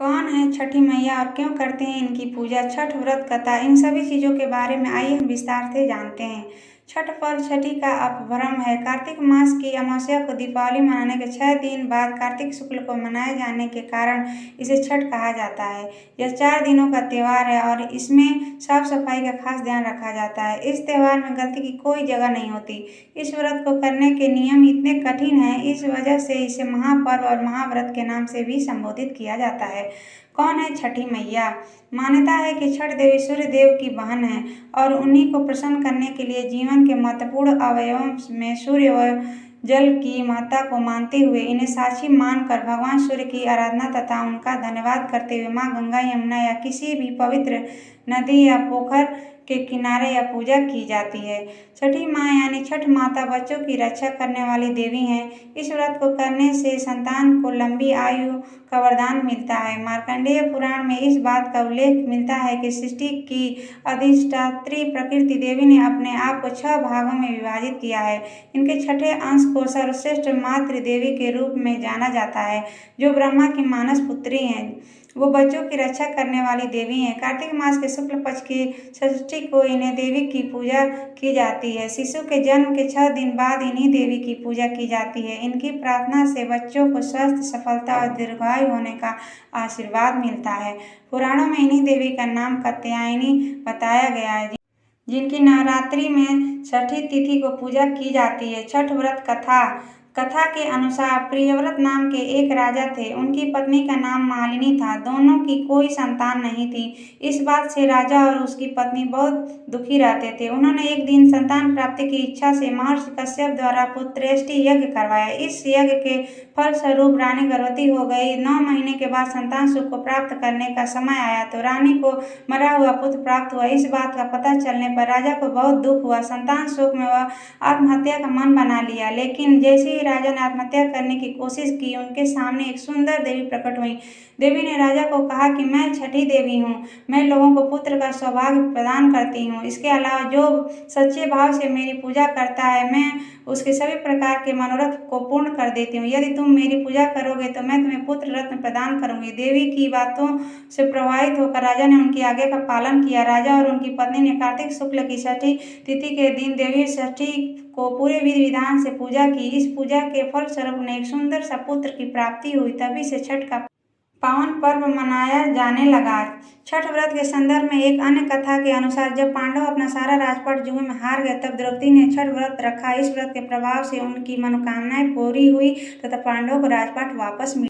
कौन है छठी मैया और क्यों करते हैं इनकी पूजा? छठ व्रत कथा, इन सभी चीज़ों के बारे में आइए हम विस्तार से जानते हैं। छठ पर्व छठी का अपभ्रम है। कार्तिक मास की अमावस्या को दीपावली मनाने के 6 दिन बाद कार्तिक शुक्ल को मनाए जाने के कारण इसे छठ कहा जाता है। यह 4 दिनों का त्यौहार है और इसमें साफ सफाई का खास ध्यान रखा जाता है। इस त्यौहार में गलती की कोई जगह नहीं होती। इस व्रत को करने के नियम इतने कठिन हैं, इस वजह से इसे महापर्व और महाव्रत के नाम से भी संबोधित किया जाता है। कौन है छठी मैया? मान्यता है कि छठ देवी सूर्य देव की बहन है और उन्हीं को प्रसन्न करने के लिए जीवन के महत्वपूर्ण अवयवों में सूर्य व जल की महत्ता को मानते हुए इन्हें साक्षी मानकर भगवान सूर्य की आराधना तथा उनका धन्यवाद करते हुए माँ गंगा, यमुना या किसी भी पवित्र नदी या पोखर के किनारे या पूजा की जाती है। छठी माँ यानी छठ माता बच्चों की रक्षा करने वाली देवी हैं। इस व्रत को करने से संतान को लंबी आयु का वरदान मिलता है। मार्कंडेय पुराण में इस बात का उल्लेख मिलता है कि सृष्टि की अधिष्ठात्री प्रकृति देवी ने अपने आप को 6 भागों में विभाजित किया है। इनके छठे अंश को सर्वश्रेष्ठ मातृ देवी के रूप में जाना जाता है, जो ब्रह्मा की मानस पुत्री हैं। वो बच्चों की रक्षा करने वाली देवी हैं। कार्तिक मास के शुक्ल पक्ष की षष्ठी को इन्हें देवी की पूजा की जाती है। शिशु के जन्म के 6 दिन बाद इन्हीं देवी की पूजा की जाती है। इनकी प्रार्थना से बच्चों को स्वास्थ्य, सफलता और दीर्घायु होने का आशीर्वाद मिलता है। पुराणों में इन्हीं देवी का नाम कात्यायनी बताया गया है, जिनकी नवरात्रि में छठी तिथि को पूजा की जाती है। छठ व्रत कथा के अनुसार प्रियव्रत नाम के एक राजा थे। उनकी पत्नी का नाम मालिनी था। दोनों की कोई संतान नहीं थी। इस बात से राजा और उसकी पत्नी बहुत दुखी रहते थे। उन्होंने एक दिन संतान प्राप्ति की इच्छा से महर्षि कश्यप द्वारा पुत्रेष्टि यज्ञ करवाया। इस यज्ञ के फलस्वरूप रानी गर्भवती हो गई। 9 महीने के बाद संतान सुख को प्राप्त करने का समय आया तो रानी को मरा हुआ पुत्र प्राप्त हुआ। इस बात का पता चलने पर राजा को बहुत दुख हुआ। संतान शोक में वह आत्महत्या का मन बना लिया, लेकिन जैसे ही राजा ने आत्महत्या करने की कोशिश की, उनके सामने एक सुंदर देवी प्रकट हुई। देवी ने राजा को कहा कि मैं छठी देवी हूँ, मैं लोगों को पुत्र का सौभाग्य प्रदान करती हूँ। इसके अलावा जो सच्चे भाव से मेरी पूजा करता है, मैं उसके सभी प्रकार के मनोरथ को पूर्ण कर देती हूँ। यदि तुम मेरी पूजा करोगे तो मैं तुम्हें पुत्र रत्न प्रदान करूंगी। देवी की बातों से प्रभावित होकर राजा ने उनकी आज्ञा का पालन किया। राजा और उनकी पत्नी ने कार्तिक शुक्ल की छठी तिथि के दिन देवी षष्ठी को पूरे विधि विधान से पूजा की। इस पूजा के फलस्वरूप उन्हें एक सुंदर सा पुत्र की प्राप्ति हुई। तभी से छठ का पावन पर्व मनाया जाने लगा। छठ व्रत के संदर्भ में एक अन्य कथा के अनुसार जब पांडव अपना सारा राजपाट जुए में हार गए, तब द्रौपदी ने छठ व्रत रखा। इस व्रत के प्रभाव से उनकी मनोकामनाएं पूरी हुई तथा पांडवों को राजपाट वापस मिला।